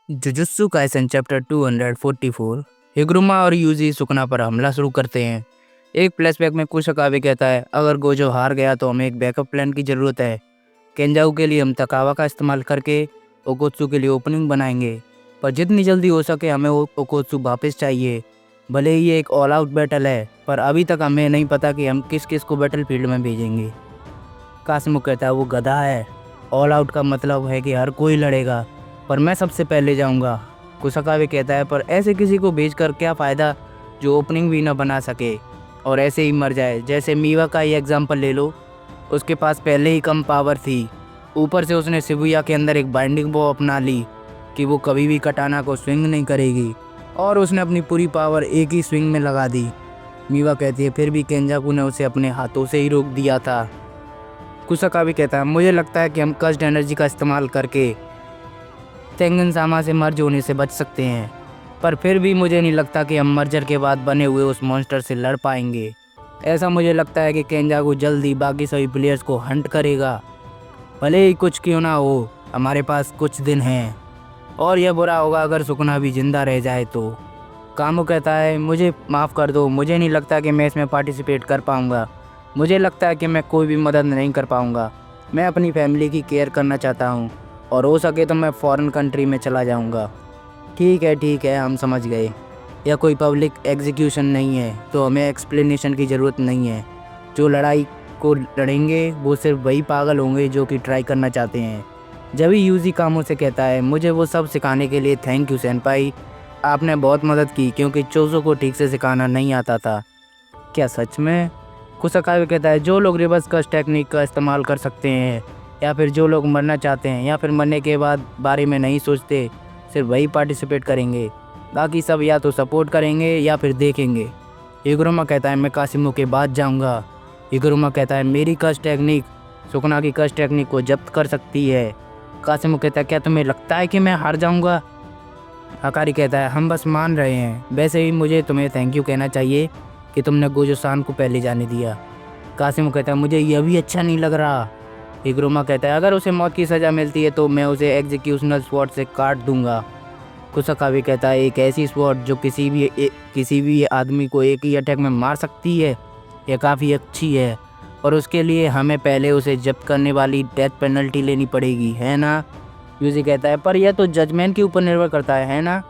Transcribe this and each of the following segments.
Jujutsu Kaisen chapter 244। हिग्रुमा और UG सुकना पर हमला शुरू करते हैं। एक फ्लैशबैक में कुशकावे कहता है, अगर गोजो हार गया तो हमें एक बैकअप प्लान की ज़रूरत है। केंजाऊ के लिए हम तकावा का इस्तेमाल करके ओकोत्सु के लिए ओपनिंग बनाएंगे, पर जितनी जल्दी हो सके हमें ओकोत्सु वापस चाहिए। भले ही ये एक ऑल आउट बैटल है, पर अभी तक हमें नहीं पता कि हम किस किस को बैटल फील्ड में भेजेंगे। कासिमो कहता है, वो गधा है। ऑल आउट का मतलब है कि हर कोई लड़ेगा, पर मैं सबसे पहले जाऊंगा। कुसकावे कहता है, पर ऐसे किसी को भेजकर क्या फ़ायदा जो ओपनिंग भी ना बना सके और ऐसे ही मर जाए। जैसे मीवा का ही एग्जाम्पल ले लो, उसके पास पहले ही कम पावर थी, ऊपर से उसने शिबुया के अंदर एक बाइंडिंग बो अपना ली कि वो कभी भी कटाना को स्विंग नहीं करेगी, और उसने अपनी पूरी पावर एक ही स्विंग में लगा दी। मीवा कहती है, फिर भी केंजाकू ने उसे अपने हाथों से ही रोक दिया था। कुसकावे कहता है, मुझे लगता है कि हम कस्ट एनर्जी का इस्तेमाल करके तेंगन सामा से मर्ज होने से बच सकते हैं, पर फिर भी मुझे नहीं लगता कि हम मर्जर के बाद बने हुए उस मॉन्स्टर से लड़ पाएंगे। ऐसा मुझे लगता है कि केंजाकू जल्द ही बाकी सभी प्लेयर्स को हंट करेगा। भले ही कुछ क्यों ना हो, हमारे पास कुछ दिन हैं, और यह बुरा होगा अगर सुकना भी जिंदा रह जाए तो। कामो कहता है, मुझे माफ़ कर दो, मुझे नहीं लगता कि मैं इसमें पार्टिसिपेट कर पाऊँगा। मुझे लगता है कि मैं कोई भी मदद नहीं कर पाऊँगा। मैं अपनी फैमिली की केयर करना चाहता हूँ, और हो सके तो मैं फ़ॉरेन कंट्री में चला जाऊँगा। ठीक है, हम समझ गए। यह कोई पब्लिक एग्जीक्यूशन नहीं है, तो हमें एक्सप्लेनेशन की ज़रूरत नहीं है। जो लड़ाई को लड़ेंगे वो सिर्फ वही पागल होंगे जो कि ट्राई करना चाहते हैं। जब ही यूजी कामों से कहता है, मुझे वो सब सिखाने के लिए थैंक यू सेनपाई, आपने बहुत मदद की, क्योंकि चोजो को ठीक से सिखाना नहीं आता था। क्या सच में? कुसकावे कहता है, जो लोग रिवर्स कस्ट टेक्निक का इस्तेमाल कर सकते हैं, या फिर जो लोग मरना चाहते हैं या फिर मरने के बाद बारे में नहीं सोचते, सिर्फ वही पार्टिसिपेट करेंगे। बाकी सब या तो सपोर्ट करेंगे या फिर देखेंगे। हिगुरुमा कहता है, मैं कासिमो के बाद जाऊंगा। हिगुरुमा कहता है, मेरी कस्ट टेक्निक सुकना की कस्ट टेक्निक को जब्त कर सकती है। कासिमो कहता है, क्या तुम्हें लगता है कि मैं हार जाऊंगा? हकारी कहता है, हम बस मान रहे हैं। वैसे ही मुझे तुम्हें थैंक यू कहना चाहिए कि तुमने गोजो-सान को पहले जाने दिया। कासिमो कहता है, मुझे यह भी अच्छा नहीं लग रहा। हिगुरुमा कहता है, अगर उसे मौत की सज़ा मिलती है तो मैं उसे एग्जीक्यूशनल स्वॉर्ड से काट दूंगा। कुसकावे कहता है, एक ऐसी स्वॉर्ड जो किसी भी आदमी को एक ही अटैक में मार सकती है, यह काफ़ी अच्छी है, और उसके लिए हमें पहले उसे जब्त करने वाली डेथ पेनल्टी लेनी पड़ेगी, है ना? यूजी कहता है, पर यह तो जजमेंट के ऊपर निर्भर करता है ना?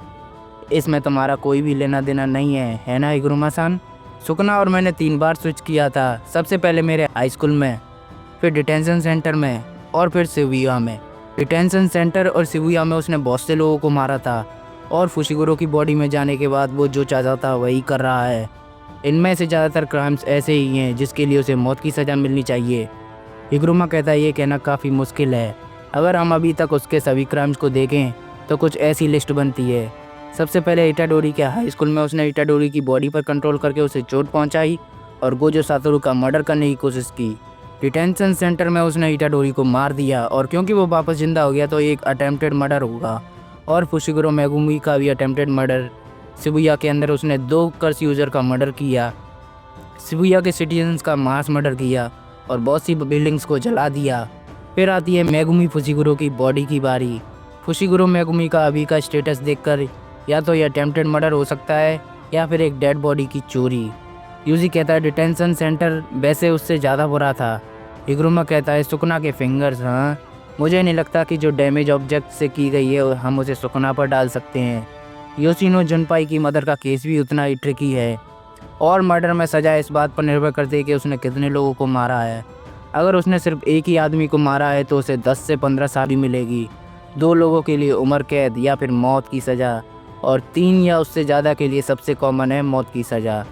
इसमें तुम्हारा कोई भी लेना देना नहीं है ना हिगुरुमा-सान? सुकना और मैंने 3 बार स्विच किया था। सबसे पहले मेरे हाई स्कूल में, फिर डिटेंशन सेंटर में, और फिर शिबुया में। डिटेंशन सेंटर और शिबुया में उसने बहुत से लोगों को मारा था, और फुशिगुरो की बॉडी में जाने के बाद वो जो चाहता था वही कर रहा है। इनमें से ज़्यादातर क्राइम्स ऐसे ही हैं जिसके लिए उसे मौत की सज़ा मिलनी चाहिए। हिगुरुमा कहता है, ये कहना काफ़ी मुश्किल है। अगर हम अभी तक उसके सभी क्राइम्स को देखें तो कुछ ऐसी लिस्ट बनती है। सबसे पहले इटाडोरी के हाई स्कूल में उसने इटाडोरी की बॉडी पर कंट्रोल करके उसे चोट पहुंचाई और गोजो सातोरू का मर्डर करने की कोशिश की। डिटेंशन सेंटर में उसने इटाडोरी को मार दिया, और क्योंकि वो वापस जिंदा हो गया तो एक अटेम्प्टेड मर्डर होगा। और फुशिगुरो मेगुमी का भी अटेम्प्टेड मर्डर। शिबुया के अंदर उसने 2 कर्स यूज़र का मर्डर किया, शिबुया के सिटीजन्स का मास मर्डर किया, और बहुत सी बिल्डिंग्स को जला दिया। फिर आती है मेगुमी फुशिगुरो की बॉडी की बारी। फुशिगुरो मेगुमी का अभी का स्टेटस देखकर या तो यह अटेम्प्टेड मर्डर हो सकता है या फिर एक डेड बॉडी की चोरी। यूजी कहता है, डिटेंशन सेंटर वैसे उससे ज़्यादा बुरा था। हिगुरुमा कहता है, सुकना के फिंगर्स, हाँ, मुझे नहीं लगता कि जो डैमेज ऑब्जेक्ट से की गई है हम उसे सुकना पर डाल सकते हैं। योशिनो जुनपाई की मदर का केस भी उतना ही ट्रिकी है, और मर्डर में सज़ा इस बात पर निर्भर करती है कि उसने कितने लोगों को मारा है। अगर उसने सिर्फ एक ही आदमी को मारा है तो उसे 10 से 15 साल ही मिलेगी। 2 लोगों के लिए उम्र कैद या फिर मौत की सज़ा, और 3 या उससे ज़्यादा के लिए सबसे कॉमन है मौत की सज़ा।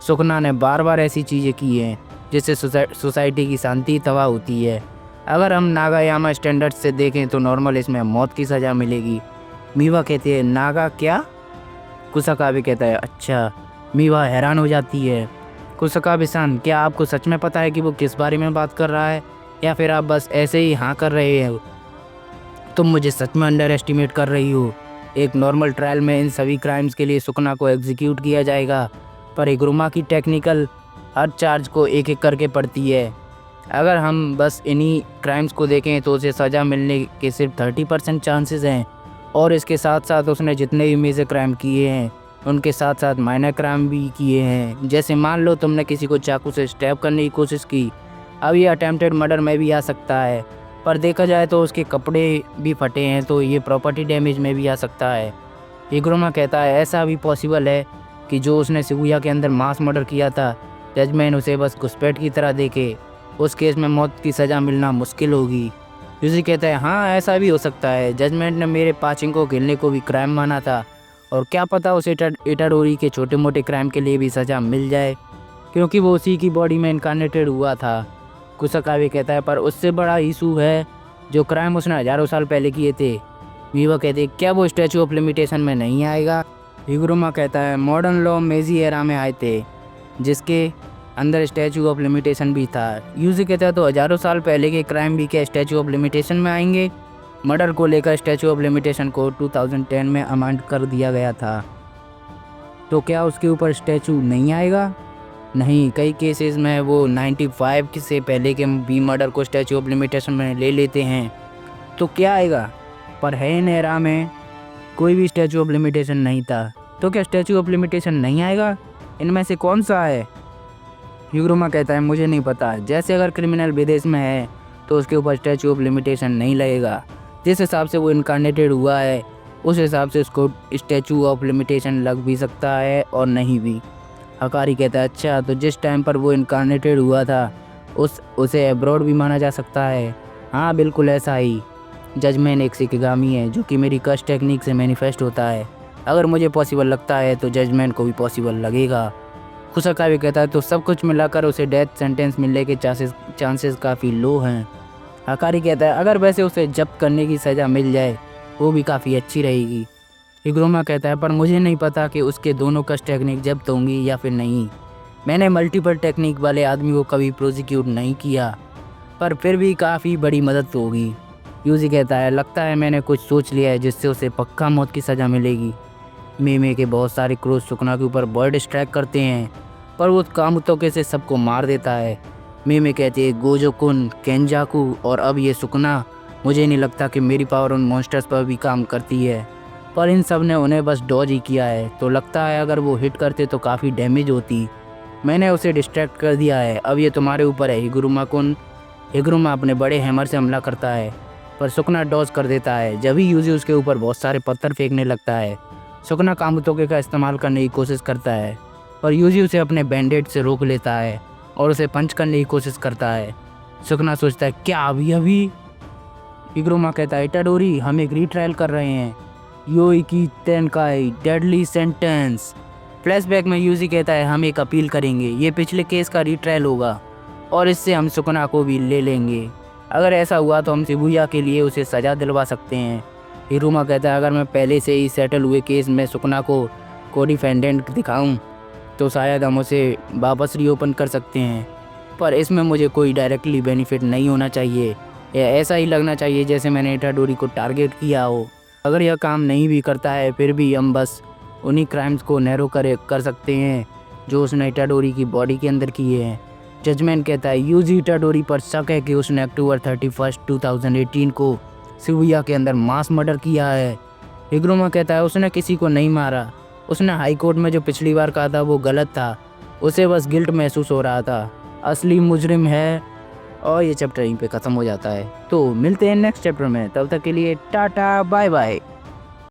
सुकना ने बार बार ऐसी चीज़ें की हैं जिससे सोसाइटी की शांति तबाह होती है। अगर हम नागायामा स्टैंडर्ड से देखें तो नॉर्मल इसमें मौत की सज़ा मिलेगी। मीवा कहती है, नागा क्या? कुसकावे कहता है, अच्छा। मीवा हैरान हो जाती है। कुसकावे-सान, क्या आपको सच में पता है कि वो किस बारे में बात कर रहा है, या फिर आप बस ऐसे ही हाँ कर रहे हो? तुम मुझे सच में अंडर एस्टिमेट कर रही हो। एक नॉर्मल ट्रायल में इन सभी क्राइम्स के लिए सुकना को एग्जीक्यूट किया जाएगा, पर हिगुरुमा की टेक्निकल हर चार्ज को एक एक करके पड़ती है। अगर हम बस इन्हीं क्राइम्स को देखें तो उसे सज़ा मिलने के सिर्फ 30% चांसेस हैं, और इसके साथ साथ उसने जितने भी मेजर क्राइम किए हैं उनके साथ साथ माइनर क्राइम भी किए हैं। जैसे मान लो तुमने किसी को चाकू से स्टैब करने की कोशिश की, अब ये अटेम्प्टेड मर्डर में भी आ सकता है, पर देखा जाए तो उसके कपड़े भी फटे हैं तो ये प्रॉपर्टी डैमेज में भी आ सकता है। हिग्रोमा कहता है ऐसा भी पॉसिबल है कि जो उसने शिबुया के अंदर मास मर्डर किया था, जजमेंट उसे बस घुसपैठ की तरह देखे, उस केस में मौत की सज़ा मिलना मुश्किल होगी। यूजी कहता है हाँ ऐसा भी हो सकता है, जजमेंट ने मेरे पाचिंको खेलने को भी क्राइम माना था और क्या पता उसे इटाडोरी के छोटे मोटे क्राइम के लिए भी सज़ा मिल जाए क्योंकि वो उसी की बॉडी में इनकारनेटेड हुआ था। कुसाकावे कहता है पर उससे बड़ा इशू है जो क्राइम उसने हज़ारों साल पहले किए थे। मीवा कहते क्या वो स्टैचू ऑफ लिमिटेशन में नहीं आएगा? हिग्रोमा कहता है मॉडर्न लॉ मेजी एरा में आए थे जिसके अंदर स्टैचू ऑफ लिमिटेशन भी था। यूजी कहता है तो हज़ारों साल पहले के क्राइम भी क्या स्टैचू ऑफ लिमिटेशन में आएंगे? मर्डर को लेकर स्टैचू ऑफ लिमिटेशन को 2010 में अमेंड कर दिया गया था, तो क्या उसके ऊपर स्टैचू नहीं आएगा? नहीं, कई केसेस में वो 95 से पहले के भी मर्डर को स्टैचू ऑफ लिमिटेशन में ले लेते हैं, तो क्या आएगा? पर है इन एरा में कोई भी स्टैचू ऑफ लिमिटेशन नहीं था, तो क्या स्टैचू ऑफ लिमिटेशन नहीं आएगा? इनमें से कौन सा है? हिग्रोमा कहता है मुझे नहीं पता, जैसे अगर क्रिमिनल विदेश में है तो उसके ऊपर स्टैचू ऑफ लिमिटेशन नहीं लगेगा, जिस हिसाब से वो इनकारनेटेड हुआ है उस हिसाब से उसको स्टैचू ऑफ लिमिटेशन लग भी सकता है और नहीं भी। हकारी कहता है अच्छा, तो जिस टाइम पर वो इनकारनेटेड हुआ था उसे अब्रॉड भी माना जा सकता है? हाँ बिल्कुल ऐसा ही। जजमेंट एक शिकिगामी है जो कि मेरी कस्ट टेक्निक से मैनिफेस्ट होता है, अगर मुझे पॉसिबल लगता है तो जजमेंट को भी पॉसिबल लगेगा। कुसाकावे कहता है तो सब कुछ मिलाकर उसे डेथ सेंटेंस मिलने के चांसेस काफ़ी लो हैं। हकारी कहता है अगर वैसे उसे जब्त करने की सज़ा मिल जाए वो भी काफ़ी अच्छी रहेगी। हिग्रोमा कहता है पर मुझे नहीं पता कि उसके दोनों कस्ट टेक्निक जब्त होंगी या फिर नहीं, मैंने मल्टीपल टेक्निक वाले आदमी को कभी प्रोसिक्यूट नहीं किया, पर फिर भी काफ़ी बड़ी मदद होगी। यूजी कहता है लगता है मैंने कुछ सोच लिया है जिससे उसे पक्का मौत की सज़ा मिलेगी। मेमे के बहुत सारे क्रूज सुकना के ऊपर बर्ड स्ट्राइक करते हैं पर वो कामुतोके से सबको मार देता है। मेमे कहते हैं गोजोकुन, केंजाकू और अब ये सुकना, मुझे नहीं लगता कि मेरी पावर उन मॉन्स्टर्स पर भी काम करती है, पर इन सब ने उन्हें बस डॉज ही किया है, तो लगता है अगर वो हिट करते तो काफ़ी डैमेज होती। मैंने उसे डिस्ट्रैक्ट कर दिया है, अब ये तुम्हारे ऊपर है हिग्रोमा कुन। हिग्रोमा अपने बड़े हैमर से हमला करता है पर सुकना डॉज कर देता है। जब ही यूजी उसके ऊपर बहुत सारे पत्थर फेंकने लगता है, सुकना कामुतोके का इस्तेमाल करने की कोशिश करता है पर यूजी उसे अपने बैंडेड से रोक लेता है और उसे पंच करने की कोशिश करता है। सुकना सोचता है क्या अभी? हिग्रोमा कहता है इटाडोरी हम एक रीट्रायल कर रहे हैं, योइकी तेनकाई डेडली सेंटेंस। फ्लैशबैक में यूजी कहता है हम एक अपील करेंगे, ये पिछले केस का रीट्रायल होगा और इससे हम सुकना को भी ले लेंगे। अगर ऐसा हुआ तो हम शिबुया के लिए उसे सज़ा दिलवा सकते हैं। हिग्रोमा कहता है अगर मैं पहले से ही सेटल हुए केस में सुकना को डिफेंडेंट दिखाऊं तो शायद हम उसे वापस रीओपन कर सकते हैं, पर इसमें मुझे कोई डायरेक्टली बेनिफिट नहीं होना चाहिए, या ऐसा ही लगना चाहिए जैसे मैंने इटाडोरी को टारगेट किया हो। अगर यह काम नहीं भी करता है फिर भी हम बस उन्हीं क्राइम्स को नैरो कर सकते हैं जो उसने इटाडोरी की बॉडी के अंदर किए हैं। जजमेंट कहता है यूजी इटाडोरी पर शक है कि उसने अक्टूबर 31, 2018 को शिबुया के अंदर मास मर्डर किया है। हिग्रोमा कहता है उसने किसी को नहीं मारा, उसने हाई कोर्ट में जो पिछली बार कहा था वो गलत था, उसे बस गिल्ट महसूस हो रहा था, असली मुजरिम है। और ये चैप्टर यहीं पे ख़त्म हो जाता है। तो मिलते हैं नेक्स्ट चैप्टर में, तब तक के लिए टाटा बाय बाय।